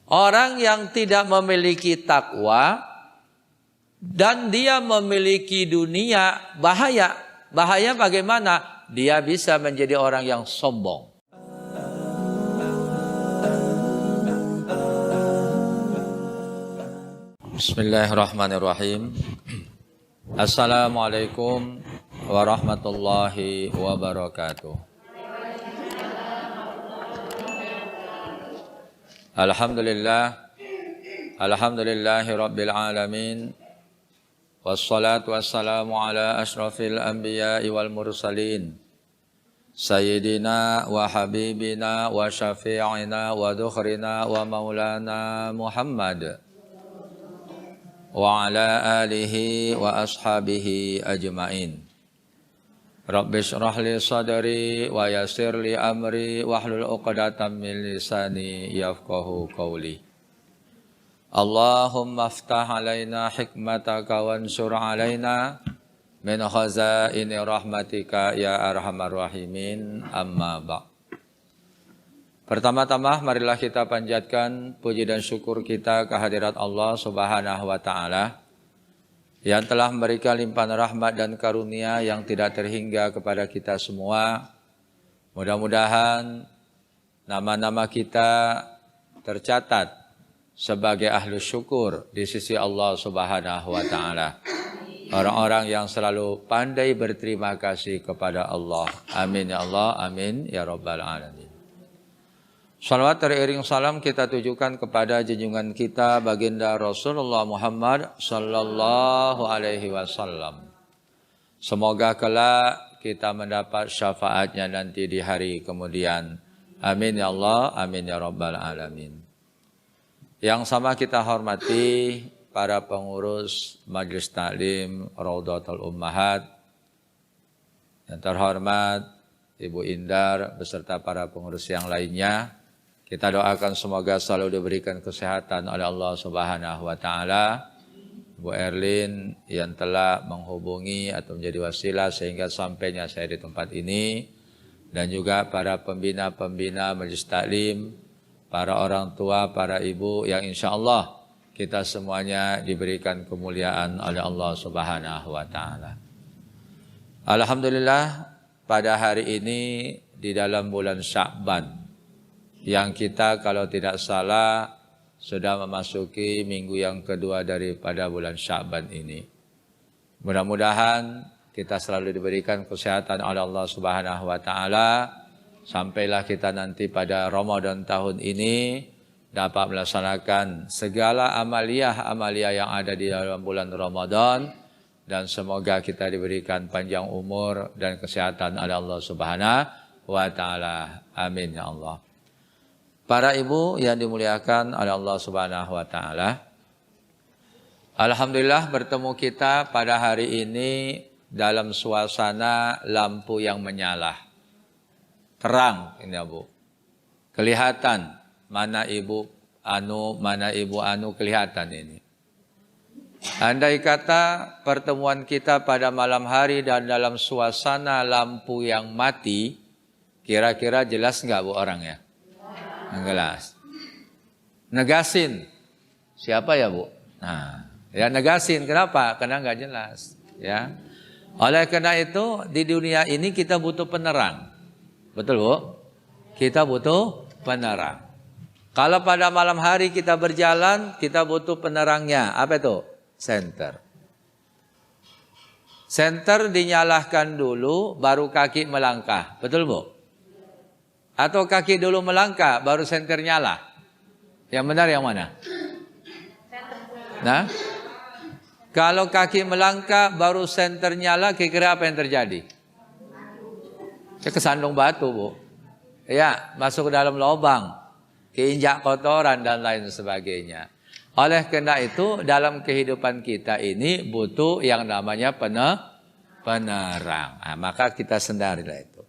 Orang yang tidak memiliki takwa dan dia memiliki dunia, bahaya. Bahaya bagaimana? Dia bisa menjadi orang yang sombong. Bismillahirrahmanirrahim. Assalamualaikum warahmatullahi wabarakatuh. Alhamdulillahi rabbil alamin. Wassalatu wassalamu ala ashrafil anbiya'i wal mursalin. Sayyidina wa habibina wa syafi'ina wa dhukhrina wa maulana Muhammad. Wa ala alihi wa ashabihi ajma'in. Rabbi shrah li sadri wa yassir li amri wahlul 'uqdatam min lisani yafqahu qawli. Allahumma aftah alaina hikmataka wansur alaina min khazaini rahmatika ya arhamar rahimin, amma ba'. Pertama-tama marilah kita panjatkan puji dan syukur kita kehadirat Allah Subhanahu wa taala yang telah memberikan limpahan rahmat dan karunia yang tidak terhingga kepada kita semua. Mudah-mudahan nama-nama kita tercatat sebagai ahlu syukur di sisi Allah Subhanahu wa taala. Orang-orang yang selalu pandai berterima kasih kepada Allah. Amin ya Allah, amin ya rabbal alamin. Salawat teriring salam kita tujukan kepada junjungan kita baginda Rasulullah Muhammad sallallahu alaihi wasallam. Semoga kelak kita mendapat syafaatnya nanti di hari kemudian. Amin ya Allah, amin ya rabbal alamin. Yang sama kita hormati para pengurus Majelis Taklim Raudhatul Ummahat. Yang terhormat Ibu Indar beserta para pengurus yang lainnya. Kita doakan semoga selalu diberikan kesehatan oleh Allah Subhanahu wa taala. Ibu Erlin yang telah menghubungi atau menjadi wasilah sehingga sampainya saya di tempat ini, dan juga para pembina-pembina Majelis Taklim, para orang tua, para ibu yang insyaallah kita semuanya diberikan kemuliaan oleh Allah Subhanahu wa taala. Alhamdulillah pada hari ini di dalam bulan Sya'ban yang kita kalau tidak salah sudah memasuki minggu yang kedua daripada bulan Sya'ban ini. Mudah-mudahan kita selalu diberikan kesehatan oleh Allah Subhanahu wa taala sampailah kita nanti pada Ramadan tahun ini dapat melaksanakan segala amalia-amalia yang ada di dalam bulan Ramadan, dan semoga kita diberikan panjang umur dan kesehatan oleh Allah Subhanahu wa taala. Amin ya Allah. Para ibu yang dimuliakan oleh Allah Subhanahu wa taala. Alhamdulillah bertemu kita pada hari ini dalam suasana lampu yang menyala. Terang ini ya Bu. Kelihatan mana ibu anu kelihatan ini. Andai kata pertemuan kita pada malam hari dan dalam suasana lampu yang mati, kira-kira jelas enggak Bu orangnya? Jelas. Negasin. Siapa ya Bu? Nah, ya negasin. Kenapa? Karena enggak jelas. Ya. Oleh karena itu di dunia ini kita butuh penerang. Betul Bu? Kita butuh penerang. Kalau pada malam hari kita berjalan, kita butuh penerangnya. Apa itu? Senter. Senter dinyalahkan dulu, baru kaki melangkah. Betul Bu? Atau kaki dulu melangkah, baru senter nyala? Yang benar yang mana? Nah, kalau kaki melangkah, baru senter nyala, kira-kira apa yang terjadi? Ya kesandung batu Bu. Ya, masuk ke dalam lubang, keinjak kotoran dan lain sebagainya. Oleh karena itu dalam kehidupan kita ini butuh yang namanya penerang. Nah, maka kita sendirilah itu.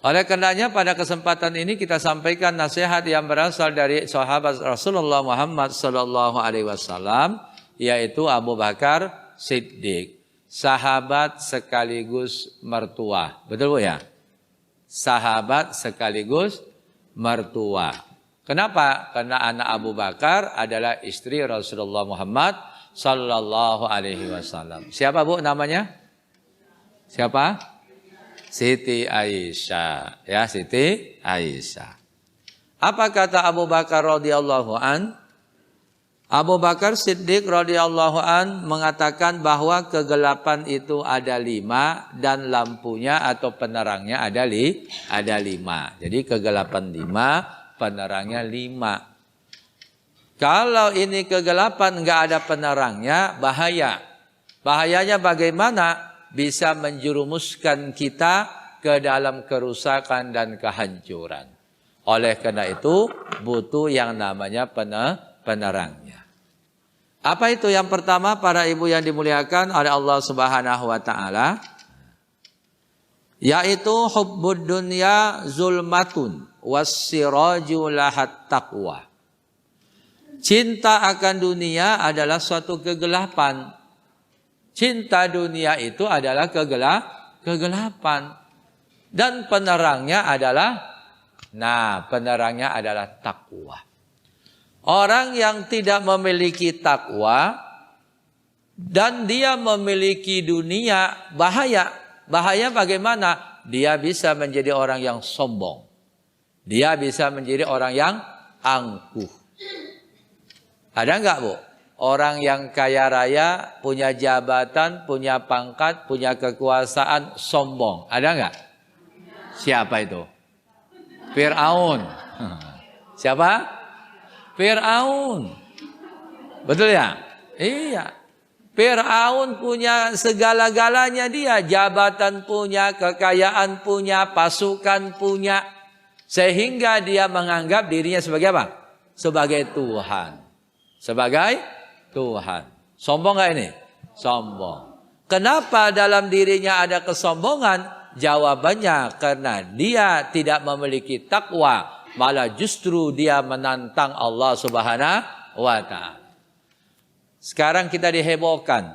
Oleh karenanya pada kesempatan ini kita sampaikan nasihat yang berasal dari sahabat Rasulullah Muhammad sallallahu alaihi wasallam, yaitu Abu Bakar Siddiq, sahabat sekaligus mertua. Betul Bu ya? Sahabat sekaligus mertua. Kenapa? Karena anak Abu Bakar adalah istri Rasulullah Muhammad sallallahu alaihi wasallam. Siapa Bu namanya? Siapa? Siti Aisyah. Ya, Siti Aisyah. Apa kata Abu Bakar radhiyallahu an? Abu Bakar Siddiq radhiyallahu an mengatakan bahwa kegelapan itu ada 5 dan lampunya atau penerangnya ada 5. Jadi kegelapan 5, penerangnya 5. Kalau ini kegelapan nggak ada penerangnya, bahaya. Bahayanya bagaimana? Bisa menjerumuskan kita ke dalam kerusakan dan kehancuran. Oleh karena itu butuh yang namanya penerangnya. Apa itu yang pertama para ibu yang dimuliakan oleh Allah Subhanahu wa taala? Yaitu hubbud dunya zulmatun wassiraju lahat taqwa. Cinta akan dunia adalah suatu kegelapan. Cinta dunia itu adalah kegelapan. Dan penerangnya adalah penerangnya adalah takwa. Orang yang tidak memiliki takwa dan dia memiliki dunia, bahaya. Bahaya bagaimana? Dia bisa menjadi orang yang sombong. Dia bisa menjadi orang yang angkuh. Ada enggak Bu? Orang yang kaya raya, punya jabatan, punya pangkat, punya kekuasaan, sombong. Ada enggak? Siapa itu? Fir'aun. Siapa? Fir'aun. Betul ya? Iya. Fir'aun punya segala-galanya dia. Jabatan punya, kekayaan punya, pasukan punya. Sehingga dia menganggap dirinya sebagai apa? Sebagai Tuhan. Sebagai Tuhan. Sombong gak ini? Sombong. Kenapa dalam dirinya ada kesombongan? Jawabannya karena dia tidak memiliki takwa, malah justru dia menantang Allah Subhanahu wa taala. Sekarang kita dihebohkan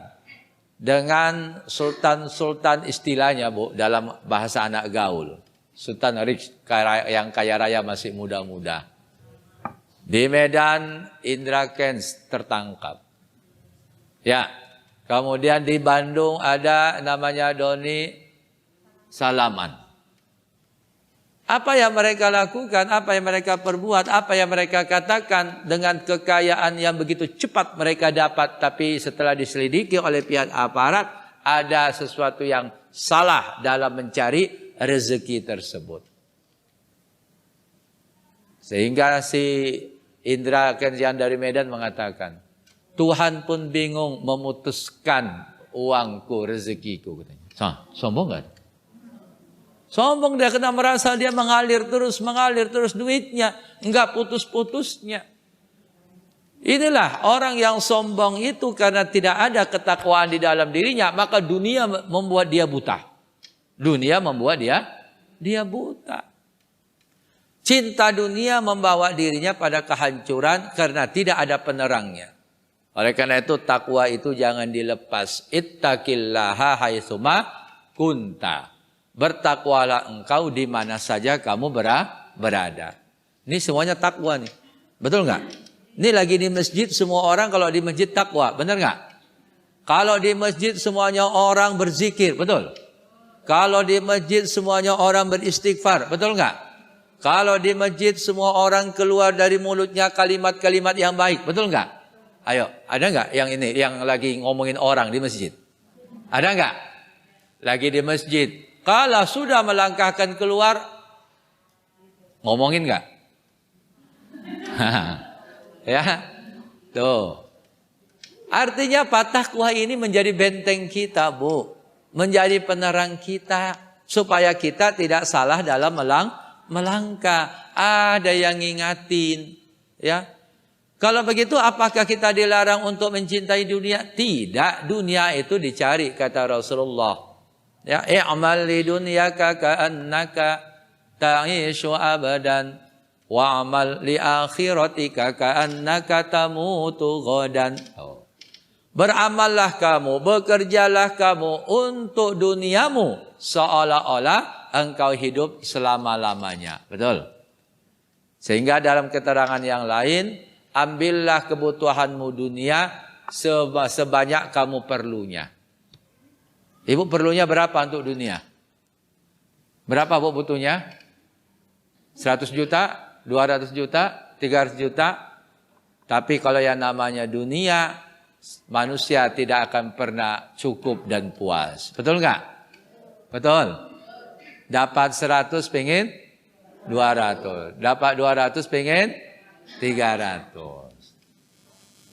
dengan sultan-sultan istilahnya Bu dalam bahasa anak gaul. Sultan rich yang kaya raya masih muda-muda. Di Medan Indra Kents tertangkap. Ya. Kemudian di Bandung ada namanya Doni Salaman. Apa yang mereka lakukan, apa yang mereka perbuat, apa yang mereka katakan dengan kekayaan yang begitu cepat mereka dapat. Tapi setelah diselidiki oleh pihak aparat, ada sesuatu yang salah dalam mencari rezeki tersebut. Sehingga si Indra Kenzian dari Medan mengatakan, Tuhan pun bingung memutuskan uangku, rezekiku. Sombong gak? Sombong dia kena merasa dia mengalir terus duitnya. Enggak putus-putusnya. Inilah orang yang sombong itu karena tidak ada ketakwaan di dalam dirinya. Maka dunia membuat dia buta. Dunia membuat dia buta. Cinta dunia membawa dirinya pada kehancuran karena tidak ada penerangnya. Oleh karena itu takwa itu jangan dilepas. Ittaqillaha haitsuma kunta. Bertakwalah engkau di mana saja kamu berada. Ini semuanya takwa nih. Betul nggak? Ini lagi di masjid semua orang kalau di masjid takwa. Benar nggak? Kalau di masjid semuanya orang berzikir. Betul? Kalau di masjid semuanya orang beristighfar. Betul nggak? Kalau di masjid semua orang keluar dari mulutnya kalimat-kalimat yang baik. Betul nggak? Ayo, ada nggak yang ini yang lagi ngomongin orang di masjid? Ada nggak? Lagi di masjid. Kalau sudah melangkahkan keluar, ngomongin nggak? Ya, tuh. Artinya takwa ini menjadi benteng kita, Bu. Menjadi penerang kita. Supaya kita tidak salah dalam melangkah. Ada yang ngingatin. Ya. Kalau begitu apakah kita dilarang untuk mencintai dunia? Tidak. Dunia itu dicari, kata Rasulullah. Ya, i'mal li dunyaka ka'annaka ta'ishu abadan wa'amal li akhiratika ka'annaka tamutu ghadan. Beramallah kamu, bekerjalah kamu untuk duniamu seolah-olah engkau hidup selama-lamanya. Betul? Sehingga dalam keterangan yang lain, ambillah kebutuhanmu dunia sebanyak kamu perlunya. Ibu perlunya berapa untuk dunia? Berapa bu butuhnya? 100 juta, 200 juta, 300 juta. Tapi kalau yang namanya dunia, manusia tidak akan pernah cukup dan puas. Betul nggak? Betul. Dapat 100 pengen 200. Dapat 200 pengen 300.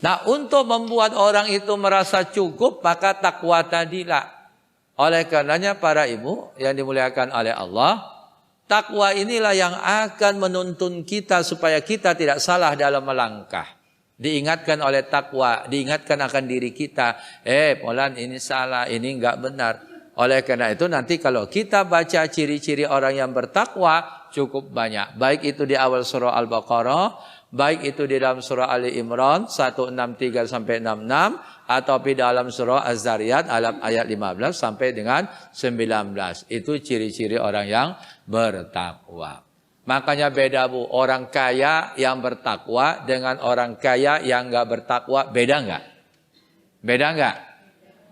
Nah, untuk membuat orang itu merasa cukup, maka takwa tadilah. Oleh karenanya para ibu yang dimuliakan oleh Allah, takwa inilah yang akan menuntun kita supaya kita tidak salah dalam melangkah. Diingatkan oleh takwa, diingatkan akan diri kita. Polan ini salah, ini enggak benar. Oleh karena itu nanti kalau kita baca ciri-ciri orang yang bertakwa cukup banyak. Baik itu di awal surah Al-Baqarah, baik itu di dalam surah Ali Imran 163 sampai 66 atau di dalam surah Az-Zariyat ayat 15 sampai dengan 19. Itu ciri-ciri orang yang bertakwa. Makanya beda bu, orang kaya yang bertakwa dengan orang kaya yang enggak bertakwa, beda enggak? Beda enggak?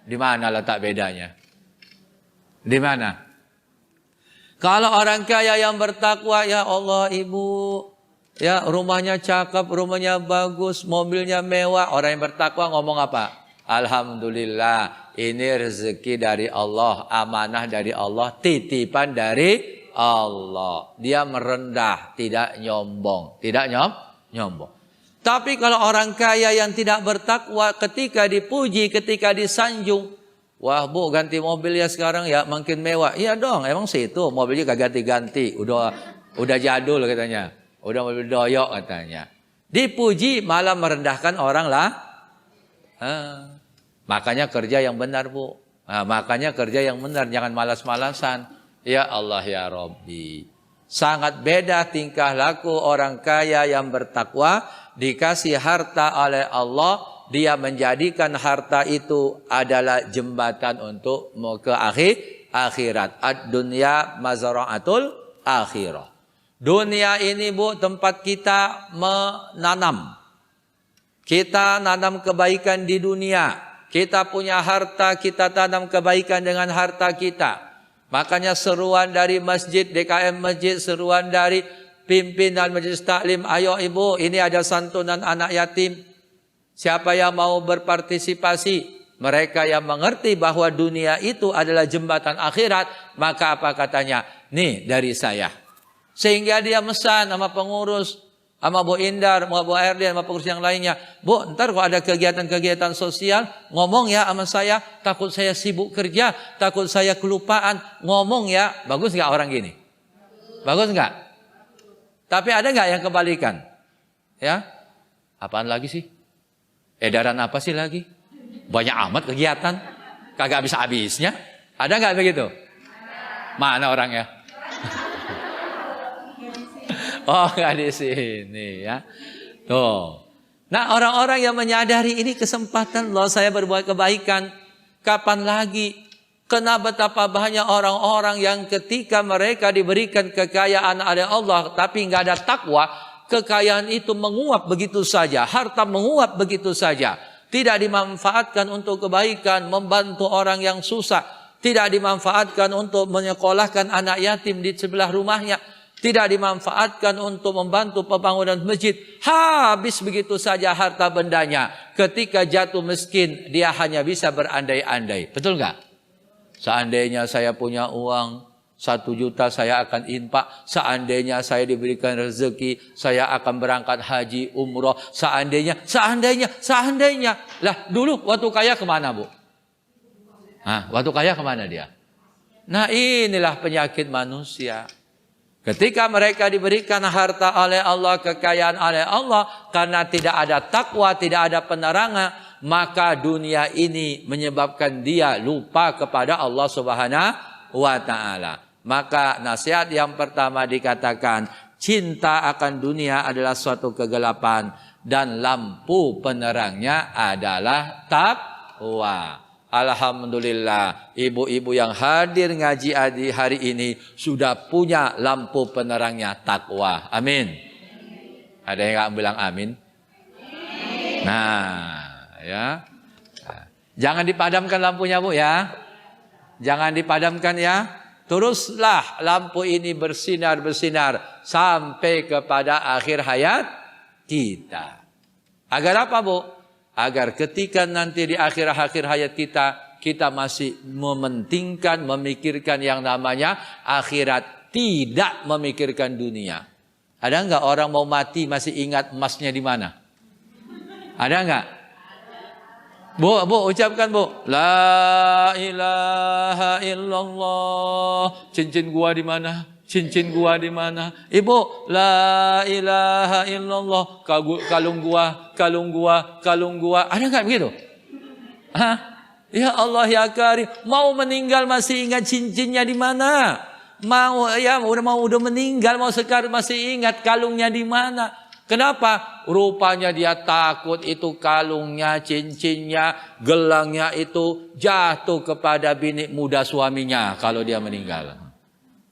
Di mana letak bedanya? Di mana? Kalau orang kaya yang bertakwa, ya Allah ibu, ya rumahnya cakep, rumahnya bagus, mobilnya mewah. Orang yang bertakwa ngomong apa? Alhamdulillah, ini rezeki dari Allah, amanah dari Allah, titipan dari Allah. Dia merendah, tidak nyombong. Tidak nyombong. Tapi kalau orang kaya yang tidak bertakwa, ketika dipuji, ketika disanjung, wah bu ganti mobil ya sekarang ya makin mewah. Iya dong, emang situ mobilnya gak ganti-ganti. Udah jadul katanya. Udah mobil doyok katanya. Dipuji malah merendahkan orang lah. Makanya kerja yang benar bu. Makanya kerja yang benar, jangan malas-malasan. Ya Allah ya Rabbi. Sangat beda tingkah laku orang kaya yang bertakwa. Dikasih harta oleh Allah, dia menjadikan harta itu adalah jembatan untuk ke akhirat. Ad-dunya mazra'atul akhirah. Dunia ini bu tempat kita menanam. Kita nanam kebaikan di dunia. Kita punya harta, kita tanam kebaikan dengan harta kita. Makanya seruan dari masjid, DKM Masjid, seruan dari pimpinan Majelis Taklim, ayo ibu, ini ada santunan anak yatim. Siapa yang mau berpartisipasi? Mereka yang mengerti bahwa dunia itu adalah jembatan akhirat, maka apa katanya? Nih dari saya. Sehingga dia mesan sama pengurus, sama Bu Indar, sama Bu Erdian, sama pengurus yang lainnya. Bu, ntar kalau ada kegiatan-kegiatan sosial, ngomong ya sama saya. Takut saya sibuk kerja, takut saya kelupaan. Ngomong ya. Bagus nggak orang gini? Bagus nggak? Tapi ada nggak yang kebalikan? Ya, apaan lagi sih? Edaran apa sih lagi? Banyak amat kegiatan, kagak habis-habisnya. Ada nggak begitu? Mana orangnya? Oh, nggak di sini ya. Tuh. Nah, orang-orang yang menyadari ini kesempatan loh saya berbuat kebaikan. Kapan lagi? Kena betapa banyak orang-orang yang ketika mereka diberikan kekayaan oleh Allah tapi nggak ada takwa, kekayaan itu menguap begitu saja, harta menguap begitu saja. Tidak dimanfaatkan untuk kebaikan, membantu orang yang susah. Tidak dimanfaatkan untuk menyekolahkan anak yatim di sebelah rumahnya. Tidak dimanfaatkan untuk membantu pembangunan masjid. Habis begitu saja harta bendanya. Ketika jatuh miskin, dia hanya bisa berandai-andai. Betul nggak? Seandainya saya punya uang 1 juta, saya akan infak. Seandainya saya diberikan rezeki, saya akan berangkat haji, umroh. Seandainya. Lah dulu waktu kaya kemana bu? Waktu kaya kemana dia? Nah inilah penyakit manusia. Ketika mereka diberikan harta oleh Allah, kekayaan oleh Allah, karena tidak ada takwa, tidak ada penerangan, maka dunia ini menyebabkan dia lupa kepada Allah Subhanahu wa Ta'ala. Maka nasihat yang pertama dikatakan, cinta akan dunia adalah suatu kegelapan dan lampu penerangnya adalah takwa. Alhamdulillah, ibu-ibu yang hadir ngaji hari ini sudah punya lampu penerangnya takwa. Amin. Ada yang nggak bilang amin? Nah, ya. Jangan dipadamkan lampunya, Bu, ya. Jangan dipadamkan, ya. Teruslah lampu ini bersinar-bersinar sampai kepada akhir hayat kita. Agar apa, Bu? Agar ketika nanti di akhir-akhir hayat kita masih mementingkan, memikirkan yang namanya akhirat, tidak memikirkan dunia. Ada enggak orang mau mati masih ingat emasnya di mana? Ada enggak? Bu, ucapkan, Bu. La ilaha illallah. Cincin gua di mana? Cincin gua di mana? Ibu, la ilaha illallah. Kalung gua. Ada enggak begitu? Hah? Ya Allah ya Karim, mau meninggal masih ingat cincinnya di mana? Udah meninggal mau sekarang masih ingat kalungnya di mana? Kenapa? Rupanya dia takut itu kalungnya, cincinnya, gelangnya itu jatuh kepada bini muda suaminya kalau dia meninggal.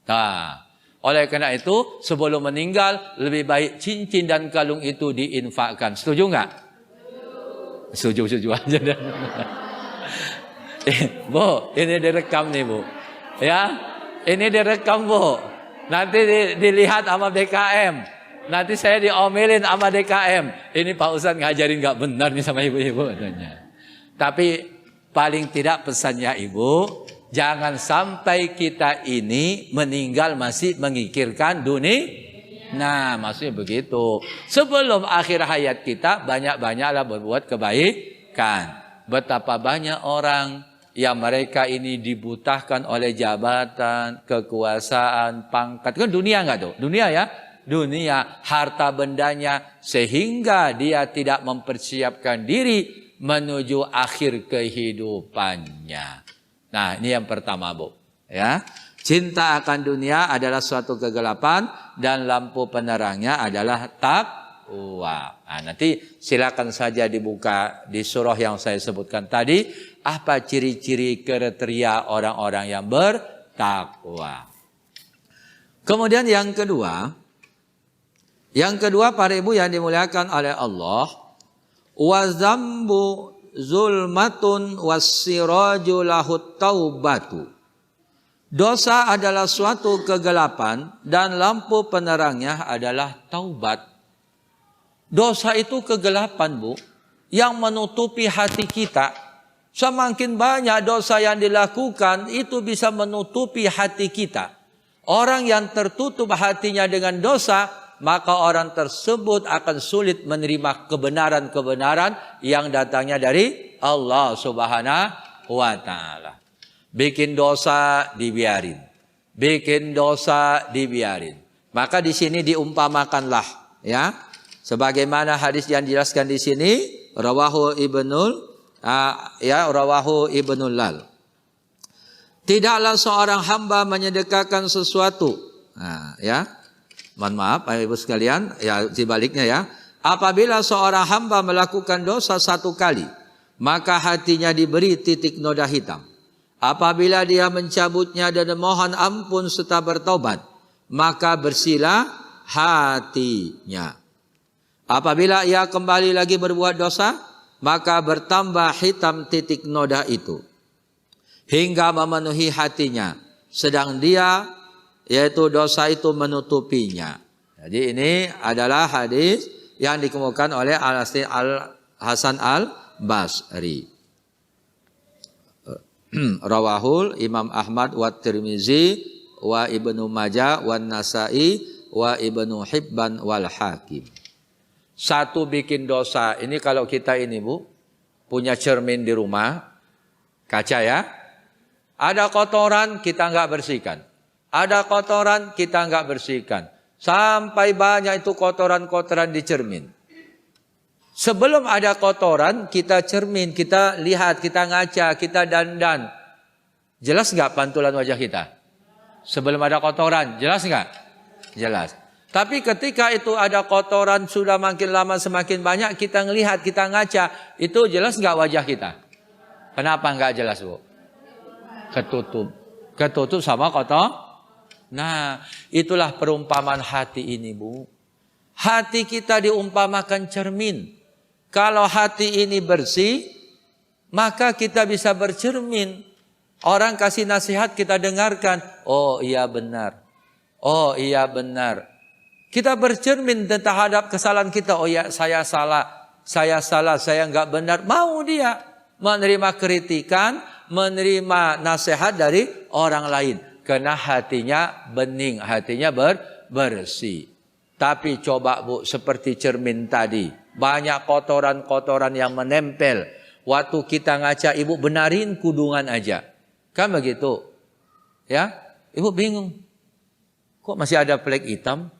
Nah, oleh karena itu sebelum meninggal lebih baik cincin dan kalung itu diinfakkan. Setuju nggak? Setuju aja dan. Bu, ini direkam nih, Bu. Ya, ini direkam, Bu. Nanti dilihat sama BKM. Nanti saya diomelin sama DKM. Ini Pak Ustadz ngajarin gak benar nih sama ibu-ibu katanya. Tapi paling tidak pesannya Ibu, jangan sampai kita ini meninggal masih mengikirkan dunia. Nah, maksudnya begitu. Sebelum akhir hayat kita banyak-banyaklah berbuat kebaikan. Betapa banyak orang yang mereka ini dibutahkan oleh jabatan, kekuasaan, pangkat. Kan dunia enggak tuh? Dunia ya? Dunia, harta bendanya, sehingga dia tidak mempersiapkan diri menuju akhir kehidupannya. Nah, ini yang pertama, Bu. Ya, cinta akan dunia adalah suatu kegelapan dan lampu penerangnya adalah takwa. Nah, nanti silakan saja dibuka di surah yang saya sebutkan tadi. Apa ciri-ciri kriteria orang-orang yang bertakwa? Kemudian yang kedua para ibu yang dimuliakan oleh Allah, wazambu zulmatun wassiraju lahut taubatu. Dosa adalah suatu kegelapan dan lampu penerangnya adalah taubat. Dosa itu kegelapan, Bu, yang menutupi hati kita. Semakin banyak dosa yang dilakukan, itu bisa menutupi hati kita. Orang yang tertutup hatinya dengan dosa, maka orang tersebut akan sulit menerima kebenaran-kebenaran yang datangnya dari Allah Subhanahu wa Ta'ala. Bikin dosa dibiarin. Maka di sini diumpamakanlah, ya. Sebagaimana hadis yang dijelaskan di sini, rawahu Ibnul Lal. Tidaklah seorang hamba menyedekahkan sesuatu. Nah, ya. Mohon maaf, Ibu sekalian, ya sebaliknya ya. Apabila seorang hamba melakukan dosa satu kali, maka hatinya diberi titik noda hitam. Apabila dia mencabutnya dan mohon ampun serta bertobat, maka bersihlah hatinya. Apabila ia kembali lagi berbuat dosa, maka bertambah hitam titik noda itu hingga memenuhi hatinya, sedang dia yaitu dosa itu menutupinya. Jadi ini adalah hadis yang dikemukakan oleh Al-Hasan Al-Basri. Rawahul Imam Ahmad wa Tirmizi wa Ibnu Majah wa Nasai wa Ibnu Hibban wal Hakim. Satu bikin dosa. Ini kalau kita ini, Bu, punya cermin di rumah, kaca ya. Ada kotoran kita nggak bersihkan. Ada kotoran kita nggak bersihkan. Sampai banyak itu kotoran-kotoran di cermin. Sebelum ada kotoran, kita cermin, kita lihat, kita ngaca, kita dandan. Jelas nggak pantulan wajah kita? Sebelum ada kotoran, jelas nggak? Jelas. Tapi ketika itu ada kotoran, sudah makin lama semakin banyak, kita ngelihat, kita ngaca, itu jelas nggak wajah kita? Kenapa nggak jelas, Bu? Ketutup sama kotor. Nah, itulah perumpamaan hati ini, Bu. Hati kita diumpamakan cermin. Kalau hati ini bersih, maka kita bisa bercermin. Orang kasih nasihat kita dengarkan. Oh iya benar. Oh iya benar. Kita bercermin terhadap kesalahan kita. Oh ya saya salah, saya nggak benar. Mau dia menerima kritikan, menerima nasihat dari orang lain. Karena hatinya bening, hatinya bersih. Tapi coba Bu, seperti cermin tadi. Banyak kotoran-kotoran yang menempel. Waktu kita ngaca, ibu benarin kudungan aja. Kan begitu. Ya, ibu bingung. Kok masih ada flek hitam?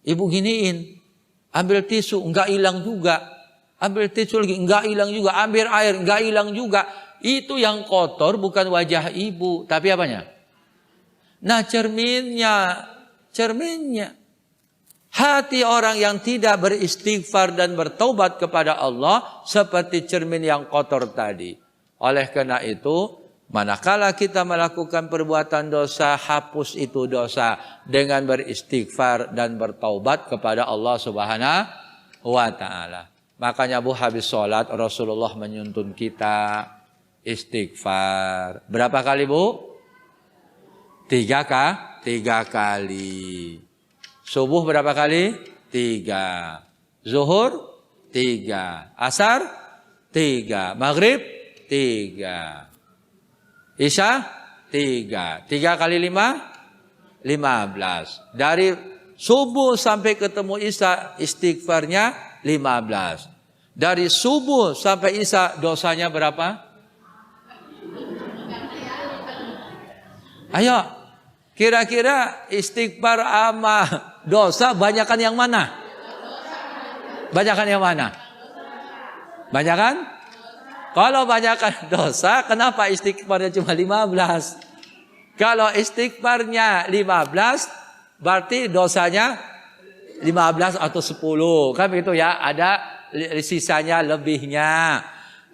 Ibu giniin. Ambil tisu, enggak hilang juga. Ambil tisu lagi, enggak hilang juga. Ambil air, enggak hilang juga. Itu yang kotor bukan wajah ibu. Tapi apanya? Nah cerminnya. Hati orang yang tidak beristighfar dan bertaubat kepada Allah seperti cermin yang kotor tadi. Oleh karena itu, manakala kita melakukan perbuatan dosa, hapus itu dosa dengan beristighfar dan bertaubat kepada Allah Subhanahu wa taala. Makanya Bu, habis sholat Rasulullah menuntun kita istighfar. Berapa kali Bu? 3 kali. Subuh berapa kali? 3. Zuhur 3. Asar 3. Maghrib 3. Isya 3. 3 kali 5? 15. Dari subuh sampai ketemu Isya istighfarnya 15. Dari subuh sampai Isya dosanya berapa? Ayo, kira-kira istighfar sama dosa banyakan yang mana? Banyakan yang mana? Banyakan? Kalau banyakan dosa, kenapa istighfarnya cuma 15? Kalau istighfarnya 15, berarti dosanya 15 atau 10. Kan begitu ya, ada sisanya lebihnya.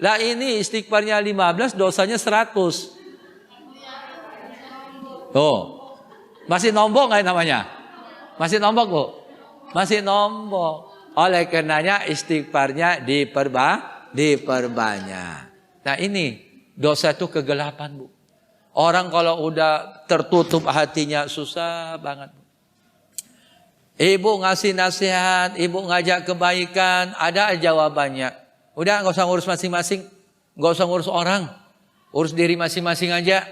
Lah ini istighfarnya 15, dosanya 100. Tuh, masih nombok nggak namanya? Masih nombok Bu? Masih nombok. Oleh karenanya istighfarnya diperbanyak. Nah ini dosa itu kegelapan Bu. Orang kalau udah tertutup hatinya susah banget. Ibu ngasih nasihat, ibu ngajak kebaikan, ada jawabannya. Udah nggak usah ngurus masing-masing, nggak usah ngurus orang, urus diri masing-masing aja.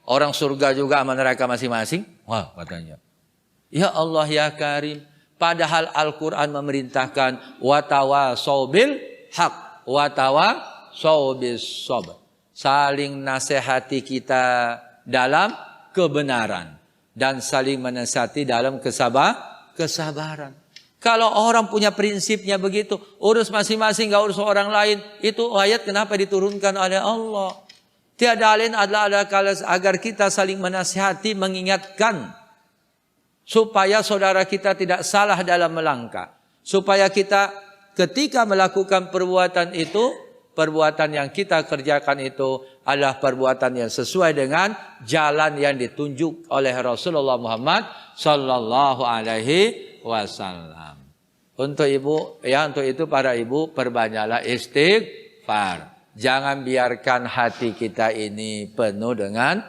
Orang surga juga sama neraka masing-masing. Wah katanya. Ya Allah ya Karim. Padahal Al-Quran memerintahkan. Watawasau bil haq. Watawasau bis sabr. Saling nasihati kita dalam kebenaran. Dan saling menasihati dalam kesabaran. Kalau orang punya prinsipnya begitu. Urus masing-masing gak urus orang lain. Itu ayat kenapa diturunkan oleh Allah. Tiada lain adalah agar kita saling menasihati, mengingatkan. Supaya saudara kita tidak salah dalam melangkah. Supaya kita ketika melakukan perbuatan itu, perbuatan yang kita kerjakan itu adalah perbuatan yang sesuai dengan jalan yang ditunjuk oleh Rasulullah Muhammad sallallahu alaihi wasallam. Untuk ibu, ya untuk itu para ibu perbanyaklah istighfar. Jangan biarkan hati kita ini penuh dengan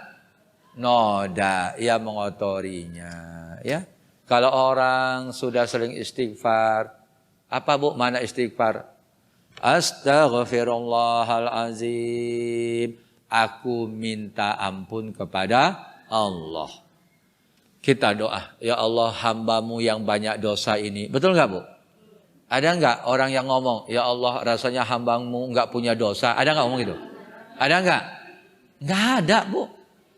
noda yang mengotorinya. Ya, kalau orang sudah sering istighfar, apa Bu mana istighfar? Astaghfirullahalazim. Aku minta ampun kepada Allah. Kita doa, ya Allah hambamu yang banyak dosa ini. Betul nggak Bu? Ada nggak orang yang ngomong, ya Allah rasanya hambamu nggak punya dosa? Ada nggak ngomong gitu? Ada nggak? Nggak ada Bu.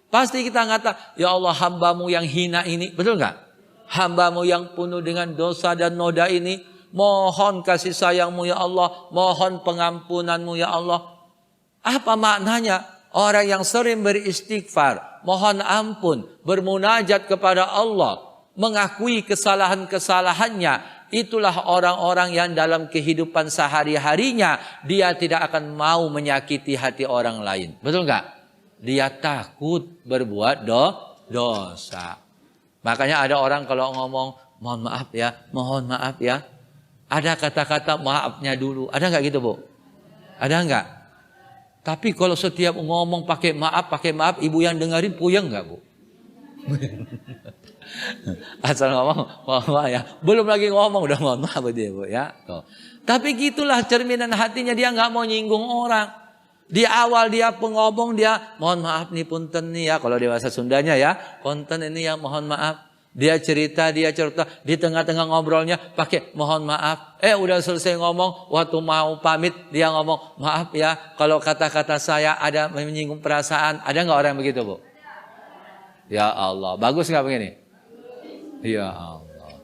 Pasti kita ngata, ya Allah hambamu yang hina ini. Betul nggak? Hambamu yang penuh dengan dosa dan noda ini. Mohon kasih sayangmu ya Allah. Mohon pengampunanmu ya Allah. Apa maknanya? Orang yang sering beristighfar. Mohon ampun. Bermunajat kepada Allah. Mengakui kesalahan-kesalahannya. Itulah orang-orang yang dalam kehidupan sehari-harinya dia tidak akan mau menyakiti hati orang lain. Betul nggak? Dia takut berbuat dosa. Makanya ada orang kalau ngomong mohon maaf ya. Ada kata-kata maafnya dulu. Ada nggak gitu, Bu? Ada nggak? Tapi kalau setiap ngomong pakai maaf, ibu yang dengerin puyeng nggak, Bu? Asal ngomong, mohon maaf ya. Belum lagi ngomong udah mohon maaf dia, Bu ya. Tuh. Tapi gitulah cerminan hatinya, dia nggak mau nyinggung orang. Di awal dia pengomong dia mohon maaf nih punten nih ya, kalau di bahasa Sundanya ya, punten ini ya mohon maaf. Dia cerita di tengah-tengah ngobrolnya pakai mohon maaf. Udah selesai ngomong, waktu mau pamit dia ngomong maaf ya kalau kata-kata saya ada menyinggung perasaan. Ada nggak orang begitu, Bu? Ya Allah, bagus nggak begini? Ya Allah.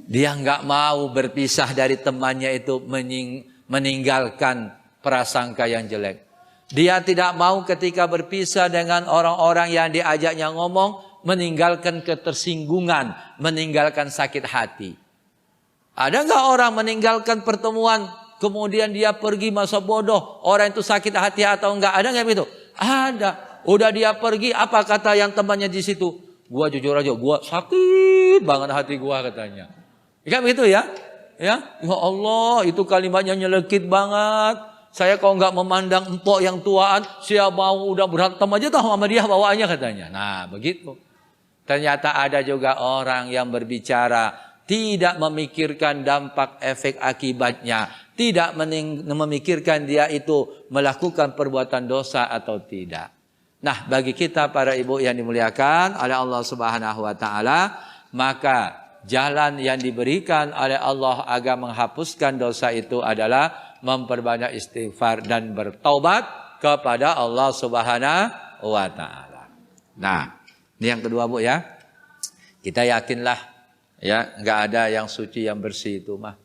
Dia nggak mau berpisah dari temannya itu meninggalkan prasangka yang jelek. Dia tidak mau ketika berpisah dengan orang-orang yang diajaknya ngomong meninggalkan ketersinggungan, meninggalkan sakit hati. Ada nggak orang meninggalkan pertemuan kemudian dia pergi masa bodoh, orang itu sakit hati atau enggak? Ada nggak begitu? Ada. Udah dia pergi, apa kata yang temannya di situ? Gua jujur aja, gua sakit banget hati gua katanya. Kan begitu ya? Ya Allah, itu kalimatnya nyelekit banget. Saya kalau nggak memandang empok yang tuaan, saya mau udah berantem aja tahu sama dia bawaannya katanya. Nah begitu. Ternyata ada juga orang yang berbicara tidak memikirkan dampak efek akibatnya, tidak memikirkan dia itu melakukan perbuatan dosa atau tidak. Nah, bagi kita para ibu yang dimuliakan oleh Allah Subhanahu wa taala, maka jalan yang diberikan oleh Allah agar menghapuskan dosa itu adalah memperbanyak istighfar dan bertaubat kepada Allah Subhanahu wa taala. Nah, ini yang kedua, Bu ya. Kita yakinlah ya, nggak ada yang suci yang bersih itu mah.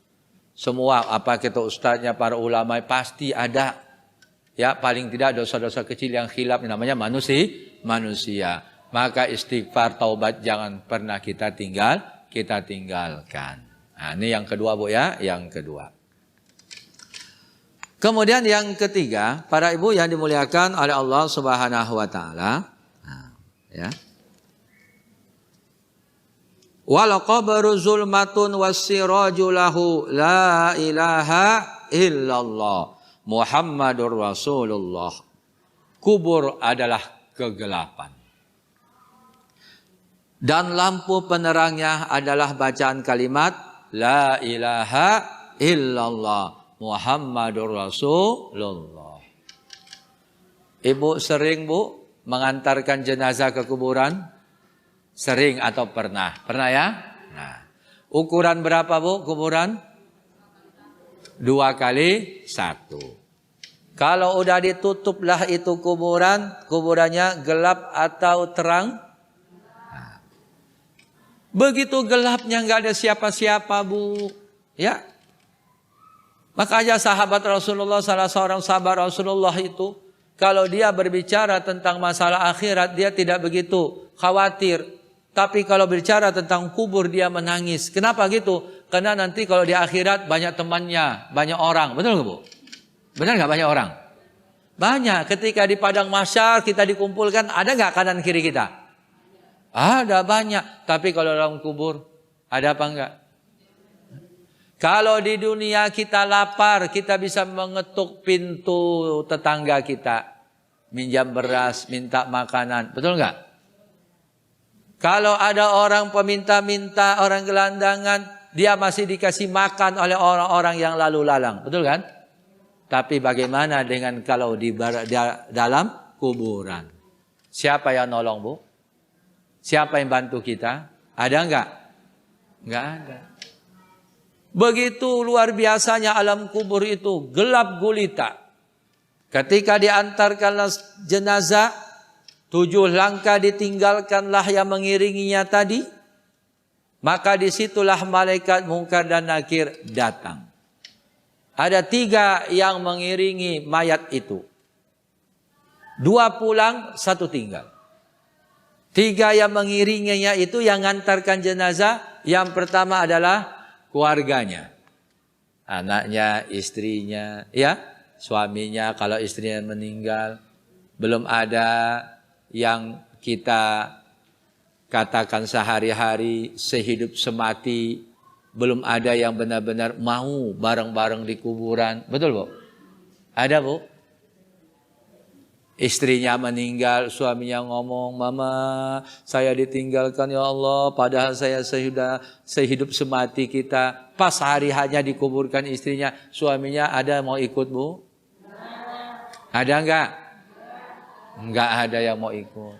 Semua apa kita ustadznya, para ulama pasti ada. Ya, paling tidak dosa-dosa kecil yang khilaf namanya manusia. Maka istighfar, taubat jangan pernah kita tinggalkan. Nah, ini yang kedua, Bu ya, yang kedua. Kemudian yang ketiga, para ibu yang dimuliakan oleh Allah Subhanahu wa taala. Nah, ya. Wal qabru zulmatun wassiraju lahu la ilaha illallah Muhammadur Rasulullah. Kubur adalah kegelapan. Dan lampu penerangnya adalah bacaan kalimat la ilaha illallah Muhammadur Rasulullah. Ibu sering, Bu, mengantarkan jenazah ke kuburan? Sering atau pernah? Pernah ya? Nah, ukuran berapa, Bu, kuburan? 2x1. Kalau udah ditutuplah itu kuburannya gelap atau terang? Nah, begitu gelapnya nggak ada siapa-siapa, Bu. Ya. Makanya sahabat Rasulullah, salah seorang sahabat Rasulullah itu, kalau dia berbicara tentang masalah akhirat, dia tidak begitu khawatir. Tapi kalau berbicara tentang kubur, dia menangis. Kenapa gitu? Karena nanti kalau di akhirat banyak temannya, banyak orang. Betul nggak, Bu? Benar nggak banyak orang? Banyak. Ketika di padang mahsyar kita dikumpulkan, ada nggak kanan kiri kita? Ada banyak. Tapi kalau dalam kubur, ada apa enggak? Kalau di dunia kita lapar, kita bisa mengetuk pintu tetangga kita. Minjam beras, minta makanan. Betul nggak? Kalau ada orang peminta-minta, orang gelandangan, dia masih dikasih makan oleh orang-orang yang lalu lalang. Betul kan? Tapi bagaimana dengan kalau di dalam kuburan? Siapa yang nolong, Bu? Siapa yang bantu kita? Ada enggak? Enggak ada. Begitu luar biasanya alam kubur itu, gelap gulita. Ketika diantarkanlah jenazah, 7 langkah ditinggalkanlah yang mengiringinya tadi. Maka disitulah malaikat Munkar dan Nakir datang. Ada 3 yang mengiringi mayat itu. 2 pulang, 1 tinggal. 3 yang mengiringinya itu yang mengantarkan jenazah. Yang pertama adalah keluarganya. Anaknya, istrinya, ya, suaminya kalau istrinya meninggal. Belum ada yang kita katakan sehari-hari, sehidup semati, belum ada yang benar-benar mau bareng-bareng di kuburan. Betul, Bu? Ada, Bu? Istrinya meninggal, suaminya ngomong, "Mama, saya ditinggalkan ya Allah, padahal saya sudah sehidup semati kita." Pas hari hanya dikuburkan istrinya, suaminya ada mau ikut, Bu? Ada enggak? Enggak ada yang mau ikut.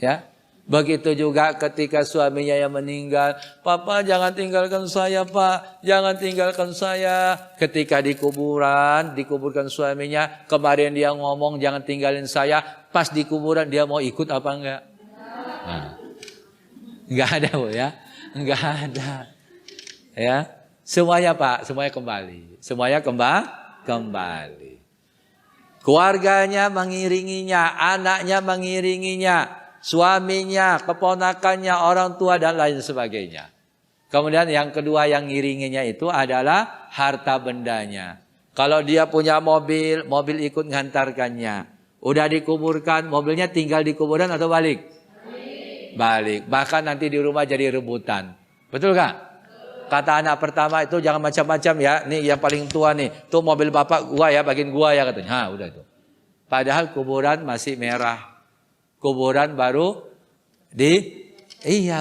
Ya. Begitu juga ketika suaminya yang meninggal, "Papa jangan tinggalkan saya, Pak. Jangan tinggalkan saya." Ketika dikuburkan suaminya, kemarin dia ngomong jangan tinggalin saya, pas di kuburan dia mau ikut apa enggak? Nah, enggak ada, Bu, ya. Enggak ada. Ya. Semuanya, Pak, semuanya kembali. Semuanya kembali. Keluarganya mengiringinya, anaknya mengiringinya, suaminya, keponakannya, orang tua dan lain sebagainya. Kemudian yang kedua yang ngiringinya itu adalah harta bendanya. Kalau dia punya mobil, mobil ikut ngantarkannya. Udah dikuburkan, mobilnya tinggal di kuburan atau balik? Balik. Bahkan nanti di rumah jadi rebutan. Betul gak? Kata anak pertama itu jangan macam-macam ya. Nih yang paling tua nih. Tuh mobil bapak gua ya, bagian gua ya katanya. Udah itu. Padahal kuburan masih merah. Kuburan baru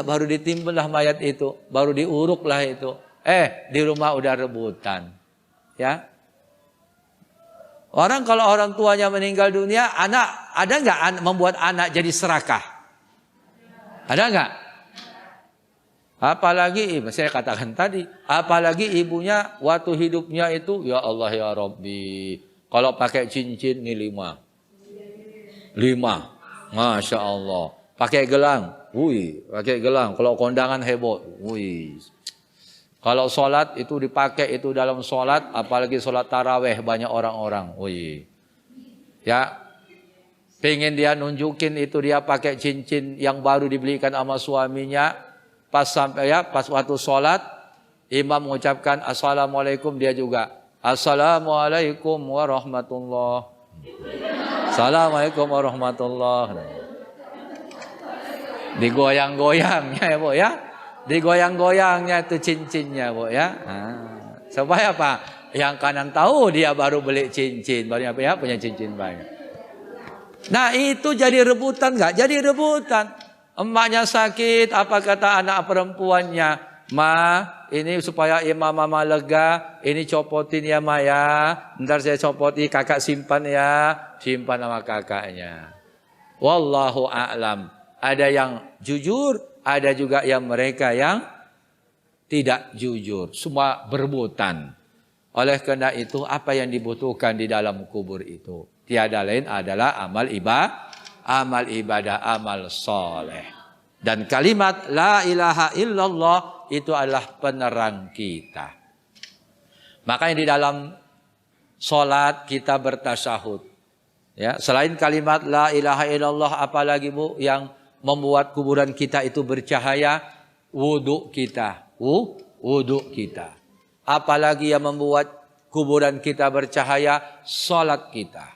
baru ditimbun lah mayat itu, baru diuruk lah itu. Di rumah udah rebutan. Ya. Kalau orang tuanya meninggal dunia, anak ada enggak membuat anak jadi serakah? Ada enggak? Apalagi saya katakan tadi, apalagi ibunya waktu hidupnya itu, ya Allah ya Rabbi, kalau pakai cincin nih 5. Masya Allah. Pakai gelang. Pakai gelang. Kalau kondangan heboh. Kalau sholat itu dipakai itu dalam sholat. Apalagi sholat taraweh banyak orang-orang. Ya. Pengen dia nunjukin itu dia pakai cincin yang baru dibelikan sama suaminya. Pas waktu sholat. Imam mengucapkan Assalamualaikum, dia juga Assalamualaikum warahmatullahi. Assalamualaikum warahmatullahi. Digoyang-goyangnya ya, Bu, ya. Digoyang-goyangnya itu cincinnya, Bu, ya. Supaya apa? Yang kanan tahu dia baru beli cincin, baru apa ya, punya cincin banyak. Nah, itu jadi rebutan enggak? Jadi rebutan. Emaknya sakit, apa kata anak perempuannya? "Ma, ini supaya mama lega, ini copotin ya Ma ya. Ntar saya copoti, kakak simpan ya." Simpan sama kakaknya. Wallahu a'lam. Ada yang jujur, ada juga yang mereka yang tidak jujur. Semua berebutan. Oleh karena itu, apa yang dibutuhkan di dalam kubur itu? Tiada lain adalah amal ibadah, amal soleh. Dan kalimat la ilaha illallah itu adalah penerang kita. Makanya di dalam sholat kita bertasyahud. Ya, selain kalimat la ilaha illallah, apalagi Bu yang membuat kuburan kita itu bercahaya? Wudu kita. Wudu kita. Apalagi yang membuat kuburan kita bercahaya? Sholat kita.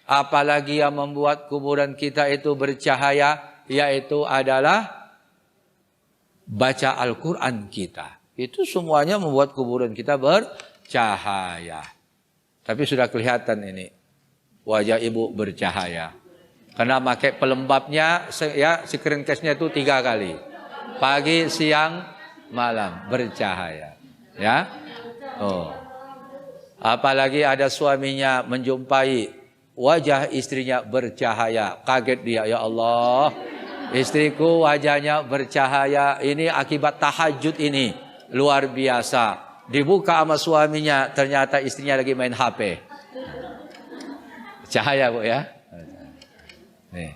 Apalagi yang membuat kuburan kita itu bercahaya? Yaitu adalah baca Al-Quran kita. Itu semuanya membuat kuburan kita bercahaya. Tapi sudah kelihatan ini. Wajah ibu bercahaya. Karena pakai pelembabnya, ya, screen case-nya itu 3 kali. Pagi, siang, malam. Bercahaya. Ya. Apalagi ada suaminya menjumpai wajah istrinya bercahaya. Kaget dia, ya Allah. Istriku wajahnya bercahaya. Ini akibat tahajud ini. Luar biasa. Dibuka sama suaminya. Ternyata istrinya lagi main HP. Cahaya, Bu, ya. Nih.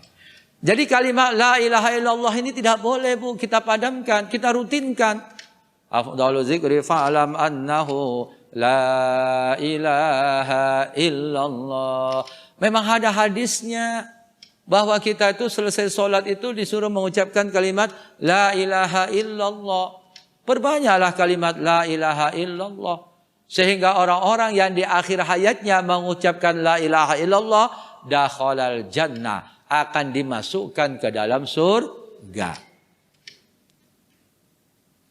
Jadi kalimat la ilaha illallah ini tidak boleh, Bu, kita padamkan, kita rutinkan. Afdalu zikri fa'lam annahu la ilaha illallah. Memang ada hadisnya bahwa kita itu selesai sholat itu disuruh mengucapkan kalimat la ilaha illallah. Perbanyaklah kalimat la ilaha illallah. Sehingga orang-orang yang di akhir hayatnya mengucapkan la ilaha illallah dakhalal jannah, akan dimasukkan ke dalam surga.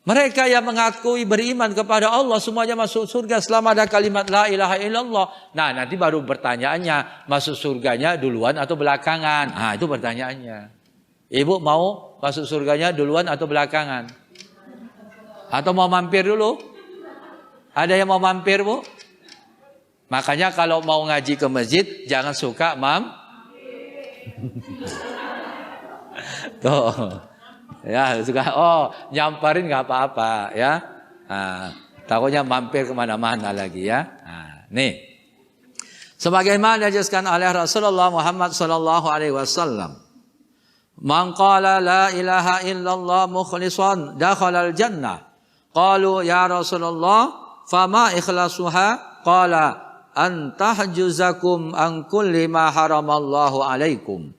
Mereka yang mengakui beriman kepada Allah semuanya masuk surga selama ada kalimat la ilaha illallah. Nah, nanti baru pertanyaannya, masuk surganya duluan atau belakangan? Nah, itu pertanyaannya. Ibu mau masuk surganya duluan atau belakangan? Atau mau mampir dulu? Ada yang mau mampir, Bu? Makanya kalau mau ngaji ke masjid jangan suka Tuh. Ya, suka nyamparin nggak apa-apa ya. Nah, takutnya mampir kemana-mana lagi ya. Nah, nih. Sebagaimana dijelaskan oleh Rasulullah Muhammad sallallahu alaihi wasallam. Man qala la ilaha illallah mukhlishan dakhala al-jannah. Qalu ya Rasulullah, fama ikhlasuha? Qala an tahjuzakum an kulli ma haramallahu alaikum.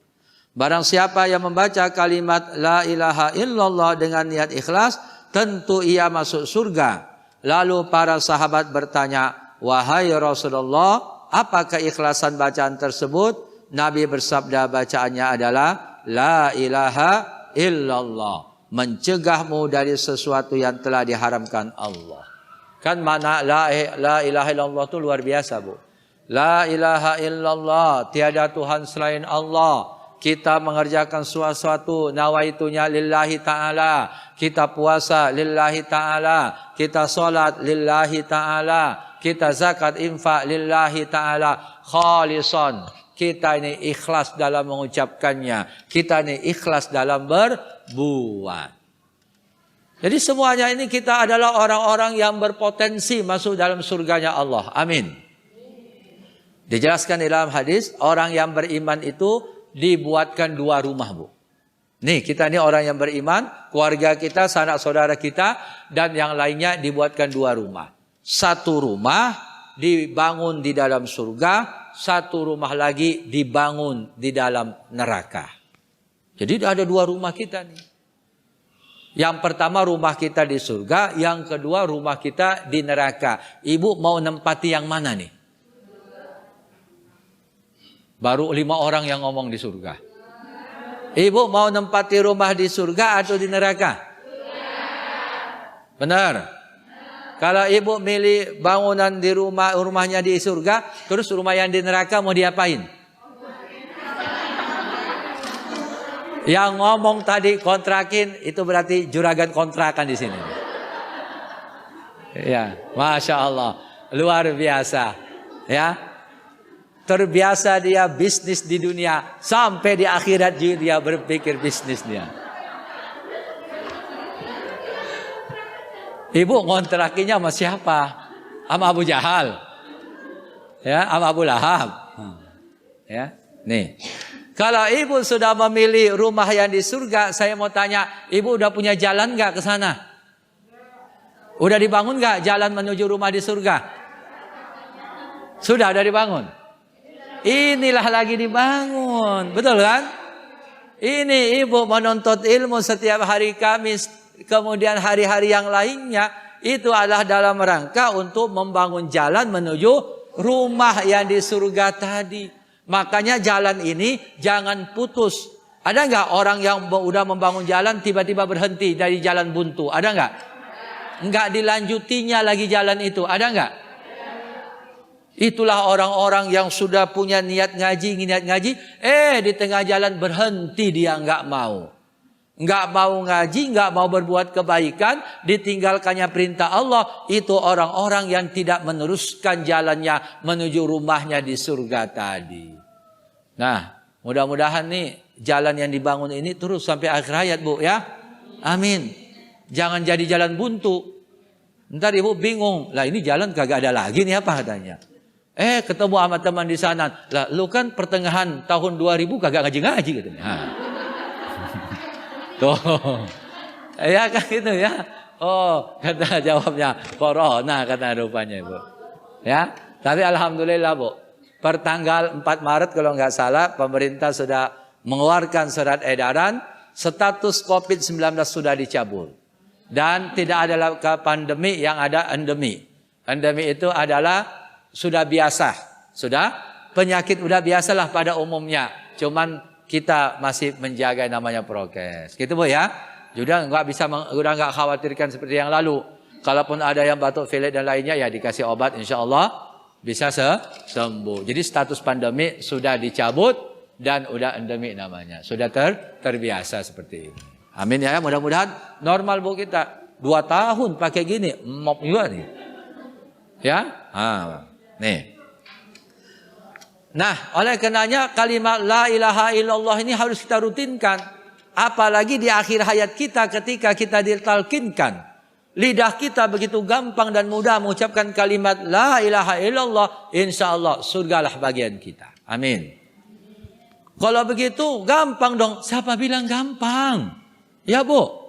Barang siapa yang membaca kalimat la ilaha illallah dengan niat ikhlas, tentu ia masuk surga. Lalu para sahabat bertanya, wahai Rasulullah, apa keikhlasan bacaan tersebut? Nabi bersabda, bacaannya adalah la ilaha illallah, mencegahmu dari sesuatu yang telah diharamkan Allah. Kan mana la ilaha illallah itu luar biasa, Bu. La ilaha illallah, tiada Tuhan selain Allah. Kita mengerjakan sesuatu nawaitunya lillahi ta'ala. Kita puasa lillahi ta'ala. Kita solat lillahi ta'ala. Kita zakat infak lillahi ta'ala. Khalisan. Kita ini ikhlas dalam mengucapkannya. Kita ini ikhlas dalam berbuat. Jadi semuanya ini kita adalah orang-orang yang berpotensi masuk dalam surganya Allah. Amin. Dijelaskan di dalam hadis, orang yang beriman itu dibuatkan 2 rumah, Bu. Nih, kita ini orang yang beriman, keluarga kita, sanak saudara kita, dan yang lainnya dibuatkan 2 rumah. 1 rumah dibangun di dalam surga, 1 rumah lagi dibangun di dalam neraka. Jadi ada 2 rumah kita nih. Yang pertama rumah kita di surga, yang kedua rumah kita di neraka. Ibu mau nempati yang mana nih? Baru 5 orang yang ngomong di surga. Ibu mau nempati rumah di surga atau di neraka? Benar. Kalau ibu milih bangunan di rumahnya di surga, terus rumah yang di neraka mau diapain? Yang ngomong tadi kontrakin, itu berarti juragan kontrakan di sini. Ya, Masya Allah, luar biasa. Ya. Terbiasa dia bisnis di dunia, sampai di akhirat juga dia berpikir bisnis dia. Ibu ngontrakinya sama siapa? Sama Abu Jahal. Ya, sama Abu Lahab. Ya, nih. Kalau ibu sudah memilih rumah yang di surga, saya mau tanya, ibu udah punya jalan nggak ke sana? Udah dibangun nggak jalan menuju rumah di surga? Sudah dibangun. Inilah lagi dibangun, betul kan? Ini ibu menuntut ilmu setiap hari Kamis, kemudian hari-hari yang lainnya, itu adalah dalam rangka untuk membangun jalan menuju rumah yang di surga tadi. Makanya jalan ini jangan putus. Ada nggak orang yang udah membangun jalan tiba-tiba berhenti dari jalan buntu? Ada nggak? Nggak dilanjutinya lagi jalan itu, ada nggak? Itulah orang-orang yang sudah punya niat ngaji, di tengah jalan berhenti, dia nggak mau. Nggak mau ngaji, nggak mau berbuat kebaikan, ditinggalkannya perintah Allah. Itu orang-orang yang tidak meneruskan jalannya menuju rumahnya di surga tadi. Nah, mudah-mudahan nih jalan yang dibangun ini terus sampai akhir hayat, Bu, ya. Amin. Jangan jadi jalan buntu. Ntar ibu bingung, lah ini jalan kagak ada lagi nih apa katanya. Ketemu sama teman di sana. Lah, lu kan pertengahan tahun 2000 kagak ngaji-ngaji katanya. Tuh. Ya kan gitu ya. Oh, kata jawabnya corona kata rupanya, Bu. Ya, tapi alhamdulillah, Bu. Pertanggal 4 Maret kalau nggak salah pemerintah sudah mengeluarkan surat edaran status COVID-19 sudah dicabut. Dan tidak ada pandemi, yang ada endemi. Endemi itu adalah sudah biasa, sudah penyakit udah biasalah pada umumnya. Cuman kita masih menjaga namanya prokes. Gitu, Bu, ya. Udah nggak khawatirkan seperti yang lalu. Kalaupun ada yang batuk pilek dan lainnya, ya dikasih obat, insya Allah bisa sembuh. Jadi status pandemi sudah dicabut dan udah endemik namanya. Sudah terbiasa seperti ini. Amin ya, mudah-mudahan normal bu kita. 2 tahun pakai gini, mop juga nih. Ya, nih. Nah, oleh karenanya kalimat la ilaha illallah ini harus kita rutinkan. Apalagi di akhir hayat kita ketika kita ditalkinkan. Lidah kita begitu gampang dan mudah mengucapkan kalimat la ilaha illallah. Insya Allah surgalah bagian kita. Amin. Kalau begitu gampang dong. Siapa bilang gampang? Ya bu.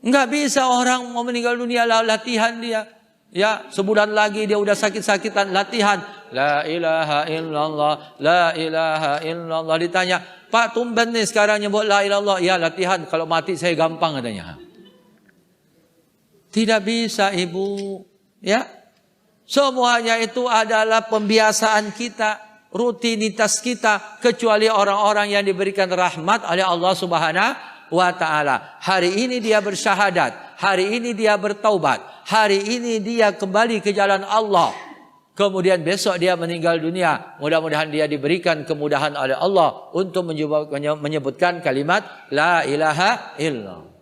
Enggak bisa orang mau meninggal dunia latihan dia. Ya, sebulan lagi dia udah sakit-sakitan latihan. La ilaha illallah, la ilaha illallah. Ditanya, Pak tumben nih sekarang nyebut la ilaha illallah. Ya latihan, kalau mati saya gampang katanya. Tidak bisa ibu. Ya, semuanya itu adalah pembiasaan kita, rutinitas kita. Kecuali orang-orang yang diberikan rahmat oleh Allah Subhanahu wa ta'ala. Hari ini dia bersyahadat. Hari ini dia bertaubat. Hari ini dia kembali ke jalan Allah. Kemudian besok dia meninggal dunia. Mudah-mudahan dia diberikan kemudahan oleh Allah untuk menyebutkan kalimat la ilaha illallah.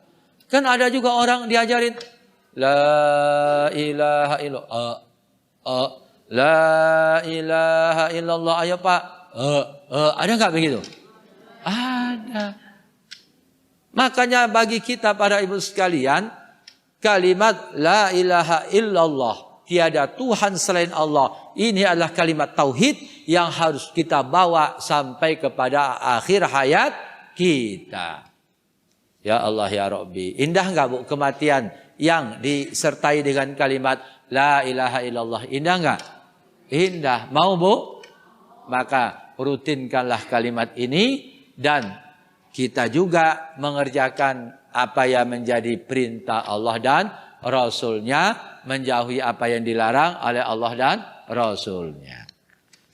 Kan ada juga orang diajarin la ilaha illallah. La ilaha illallah. Ayo Pak. Ada nggak begitu? Ada. Makanya bagi kita para ibu sekalian, kalimat la ilaha illallah, tiada Tuhan selain Allah, ini adalah kalimat tauhid yang harus kita bawa sampai kepada akhir hayat kita. Ya Allah ya Rabbi. Indah enggak bu kematian yang disertai dengan kalimat la ilaha illallah? Indah enggak? Indah. Mau bu? Maka rutinkanlah kalimat ini dan kita juga mengerjakan apa yang menjadi perintah Allah dan Rasulnya, menjauhi apa yang dilarang oleh Allah dan Rasulnya.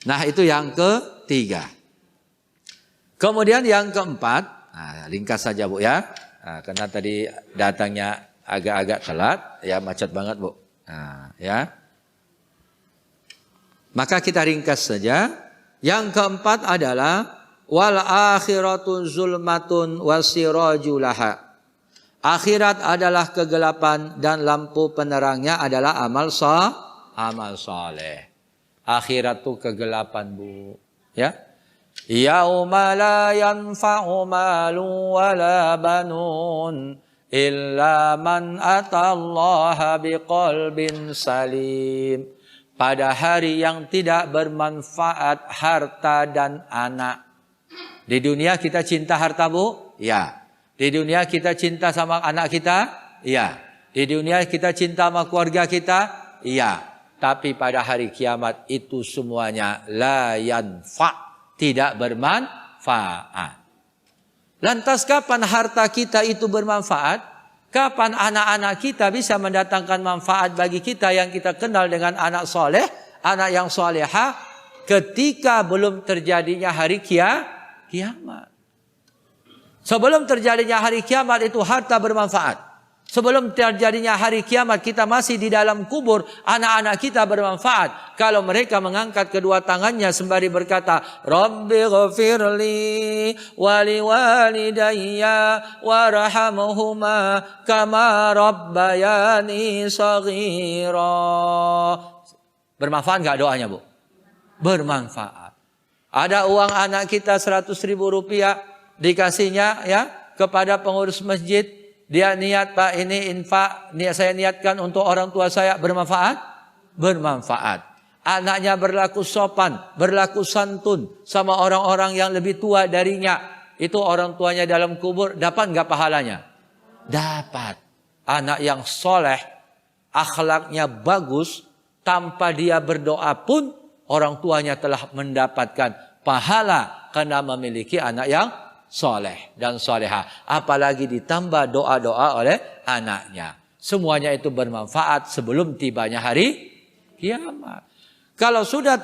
Nah itu yang ketiga. Kemudian yang keempat, ringkas saja bu ya, karena tadi datangnya agak-agak telat, ya macet banget bu. Ya, maka kita ringkas saja. Yang keempat adalah wal akhiratu zulmatun wasirajulaha. Akhirat adalah kegelapan dan lampu penerangnya adalah amal saleh. Akhirat itu kegelapan bu. Ya. Yauma la yanfa'u malun wala banun illa man atallaha biqalbin salim. Pada hari yang tidak bermanfaat harta dan anak. Di dunia kita cinta harta bu? Ya. Di dunia kita cinta sama anak kita? Ya. Di dunia kita cinta sama keluarga kita? Ya. Tapi pada hari kiamat itu semuanya la yanfa', tidak bermanfaat. Lantas kapan harta kita itu bermanfaat? Kapan anak-anak kita bisa mendatangkan manfaat bagi kita yang kita kenal dengan anak soleh, anak yang soleha, ketika belum terjadinya hari kiamat. Sebelum terjadinya hari kiamat itu harta bermanfaat. Sebelum terjadinya hari kiamat kita masih di dalam kubur, anak-anak kita bermanfaat. Kalau mereka mengangkat kedua tangannya sembari berkata, Rabbi ghafirli wali walidayya warhamhuma kama rabbayani saghira. Bermanfaat gak doanya bu? Bermanfaat. Ada uang anak kita 100.000 rupiah dikasihnya ya kepada pengurus masjid. Dia niat Pak ini infak, saya niatkan untuk orang tua saya, bermanfaat? Bermanfaat. Anaknya berlaku sopan, berlaku santun sama orang-orang yang lebih tua darinya. Itu orang tuanya dalam kubur, dapat nggak pahalanya? Dapat. Anak yang soleh, akhlaknya bagus, tanpa dia berdoa pun orang tuanya telah mendapatkan pahala karena memiliki anak yang soleh dan soleha. Apalagi ditambah doa-doa oleh anaknya. Semuanya itu bermanfaat sebelum tibanya hari kiamat. Kalau sudah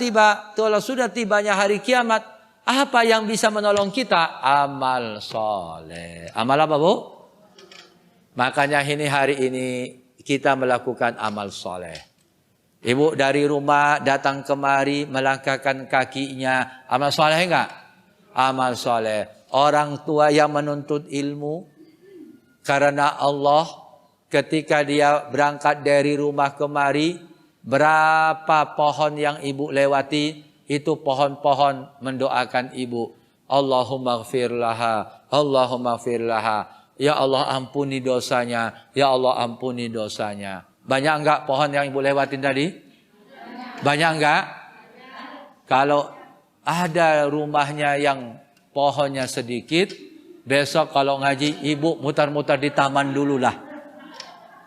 tibanya hari kiamat, apa yang bisa menolong kita? Amal soleh. Amal apa bu? Makanya hari ini kita melakukan amal soleh. Ibu dari rumah datang kemari melangkahkan kakinya. Amal soleh enggak? Amal soleh. Orang tua yang menuntut ilmu karena Allah, ketika dia berangkat dari rumah kemari, berapa pohon yang ibu lewati, itu pohon-pohon mendoakan ibu. Allahumma gfir laha, Allahumma gfir laha. Ya Allah ampuni dosanya, ya Allah ampuni dosanya. Banyak enggak pohon yang ibu lewatin tadi? Banyak enggak? Kalau ada rumahnya yang pohonnya sedikit, besok kalau ngaji ibu mutar-mutar di taman dulu lah.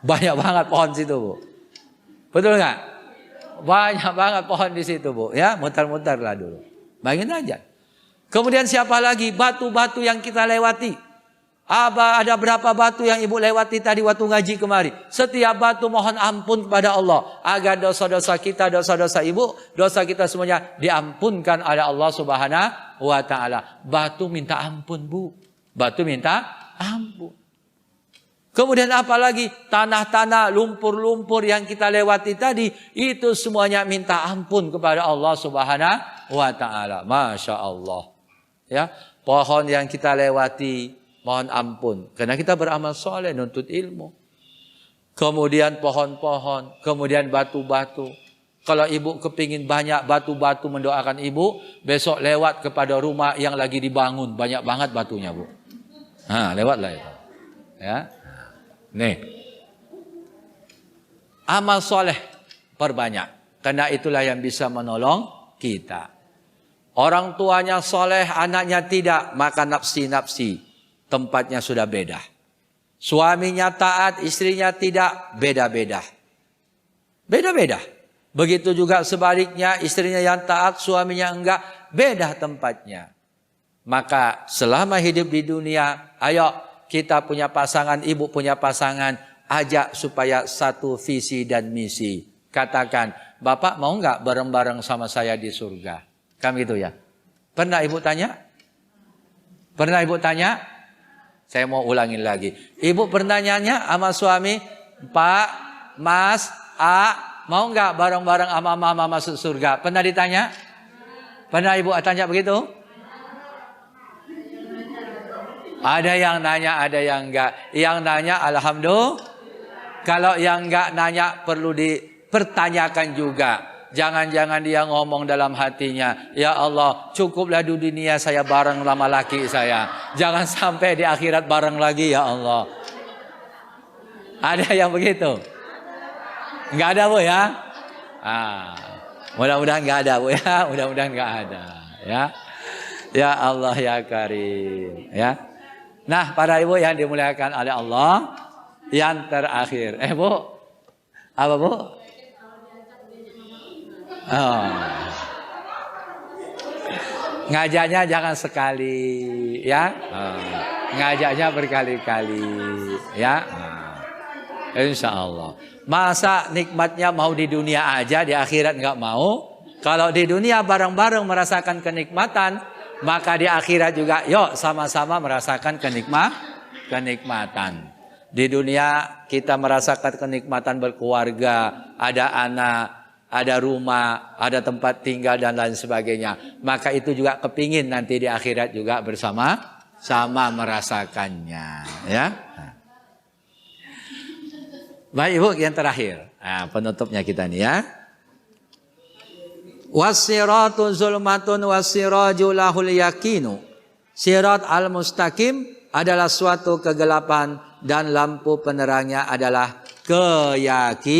Banyak banget pohon situ, Bu. Betul enggak? Banyak banget pohon di situ, Bu. Ya, mutar-mutar lah dulu. Bayangin aja. Kemudian siapa lagi? Batu-batu yang kita lewati. Ada berapa batu yang ibu lewati tadi waktu ngaji kemari? Setiap batu mohon ampun kepada Allah. Agar dosa-dosa kita, dosa-dosa ibu, dosa kita semuanya diampunkan oleh Allah Subhanahu wa ta'ala. Batu minta ampun, Bu. Batu minta ampun. Kemudian apa lagi? Tanah-tanah, lumpur-lumpur yang kita lewati tadi, itu semuanya minta ampun kepada Allah Subhanahu wa ta'ala. Masya Allah. Ya, pohon yang kita lewati, mohon ampun. Karena kita beramal soleh, nuntut ilmu. Kemudian pohon-pohon, kemudian batu-batu. Kalau ibu kepingin banyak batu-batu mendoakan ibu, besok lewat kepada rumah yang lagi dibangun. Banyak banget batunya, Bu. Nah, lewatlah itu. Ya. Nih. Amal soleh perbanyak. Karena itulah yang bisa menolong kita. Orang tuanya soleh, anaknya tidak, maka nafsi-nafsi. Tempatnya sudah beda. Suaminya taat, istrinya tidak, beda-beda. Beda-beda. Begitu juga sebaliknya, istrinya yang taat, suaminya enggak, beda tempatnya. Maka selama hidup di dunia, ayo kita punya pasangan, ibu punya pasangan, ajak supaya satu visi dan misi. Katakan, Bapak mau enggak bareng-bareng sama saya di surga? Kan gitu ya. Pernah ibu tanya? Pernah ibu tanya? Saya mau ulangin lagi. Ibu pernah nanya sama suami, Pak, Mas, mau nggak bareng-bareng sama mama masuk surga? Pernah ditanya? Pernah ibu tanya begitu? Ada yang nanya, ada yang enggak. Yang nanya, alhamdulillah. Kalau yang enggak nanya, perlu dipertanyakan juga. Jangan-jangan dia ngomong dalam hatinya, ya Allah, cukuplah di dunia saya bareng sama laki saya. Jangan sampai di akhirat bareng lagi, ya Allah. Ada yang begitu? Enggak ada, Bu, ya? Mudah-mudahan enggak ada, Bu, ya. Mudah-mudahan enggak ada, ya. Ya Allah, ya Karim, ya. Nah, para ibu yang dimuliakan oleh Allah, yang terakhir. Bu, apa, Bu? Ngajaknya jangan sekali, ya. Ngajaknya berkali-kali, ya. Insya Allah. Masa nikmatnya mau di dunia aja, di akhirat nggak mau? Kalau di dunia bareng-bareng merasakan kenikmatan, maka di akhirat juga, yuk sama-sama merasakan kenikmatan. Di dunia kita merasakan kenikmatan berkeluarga, ada anak, ada rumah, ada tempat tinggal dan lain sebagainya. Maka itu juga kepingin nanti di akhirat juga bersama-sama merasakannya, ya. Baik Ibu, yang terakhir. Penutupnya kita nih, ya. Wasiratu zulmatun wasiraju lahul yakinu. Sirat al-mustaqim adalah suatu kegelapan dan lampu penerangnya adalah keyakinan.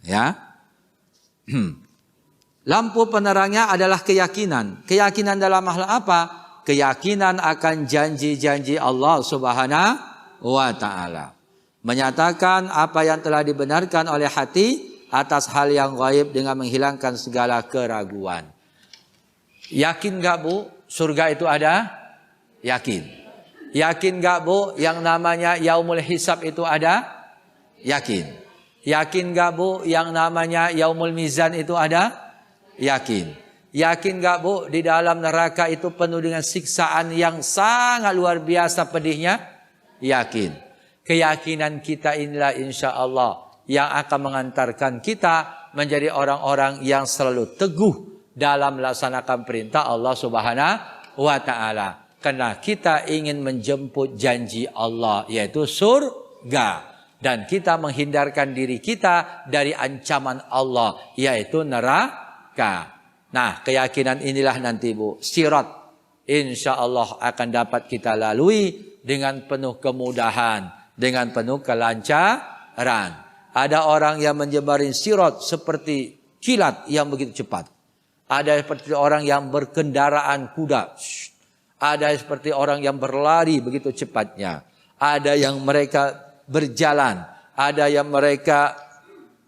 Ya. Lampu penerangnya adalah keyakinan. Keyakinan dalam hal apa? Keyakinan akan janji-janji Allah Subhanahu wa ta'ala. Menyatakan apa yang telah dibenarkan oleh hati atas hal yang gaib dengan menghilangkan segala keraguan. Yakin gak, Bu, surga itu ada? Yakin. Yakin gak, Bu, yang namanya yaumul hisab itu ada? Yakin. Yakin gak, Bu, yang namanya yaumul mizan itu ada? Yakin. Yakin gak Bu, di dalam neraka itu penuh dengan siksaan yang sangat luar biasa pedihnya? Yakin. Keyakinan kita inilah insya Allah yang akan mengantarkan kita menjadi orang-orang yang selalu teguh dalam melaksanakan perintah Allah Subhanahu wa Ta'ala. Karena kita ingin menjemput janji Allah, yaitu surga. Dan kita menghindarkan diri kita dari ancaman Allah, yaitu neraka. Nah, keyakinan inilah nanti Bu, sirat insya Allah akan dapat kita lalui dengan penuh kemudahan, dengan penuh kelancaran. Ada orang yang menyebarin sirat seperti kilat yang begitu cepat. Ada seperti orang yang berkendaraan kuda. Ada seperti orang yang berlari begitu cepatnya. Ada yang mereka berjalan. Ada yang mereka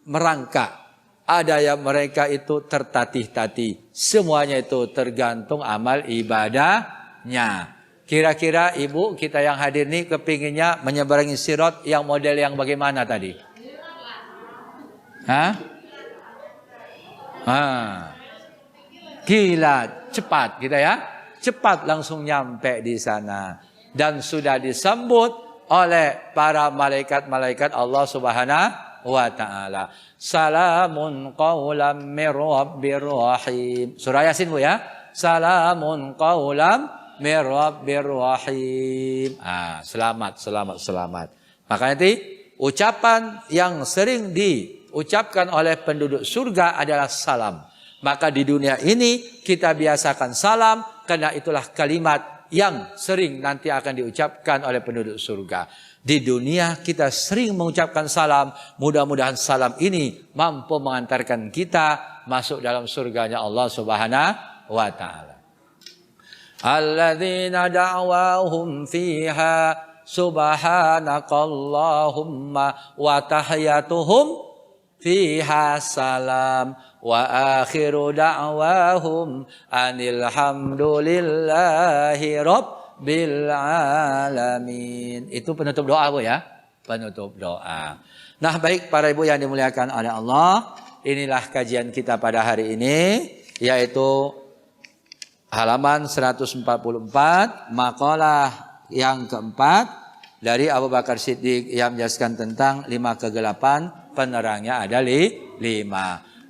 merangkak. Ada yang mereka itu tertatih-tatih. Semuanya itu tergantung amal ibadahnya. Kira-kira ibu kita yang hadir ini kepinginnya menyeberangi sirat yang model yang bagaimana tadi? Hah? Kilat, cepat gitu ya. Cepat langsung nyampe di sana. Dan sudah disambut oleh para malaikat-malaikat Allah Subhanahu wa Ta'ala. Salamun qawlam mir rabbir rahim. Surah Yasin Bu ya. Salamun qawlam mir rabbir rahim. Selamat. Maka nanti ucapan yang sering diucapkan oleh penduduk surga adalah salam. Maka di dunia ini kita biasakan salam, karena itulah kalimat yang sering nanti akan diucapkan oleh penduduk surga. Di dunia kita sering mengucapkan salam. Mudah-mudahan salam ini mampu mengantarkan kita masuk dalam surganya Allah Subhanahu wa Ta'ala. Alladzina da'wahum fiha subhanakallahumma wa tahiyyatuhum fiha salam wa akhiru da'wahum anil hamdulillahi rabbil alamin. Itu penutup doa Bu ya. Penutup doa. Nah baik para ibu yang dimuliakan oleh Allah. Inilah kajian kita pada hari ini. Yaitu halaman 144. Makalah yang keempat. Dari Abu Bakar Siddiq yang menjelaskan tentang 5 kegelapan. Penerangnya ada 5.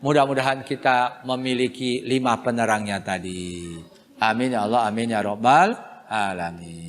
Mudah-mudahan kita memiliki 5 penerangnya tadi. Amin ya Allah, amin ya Rabbal alamin.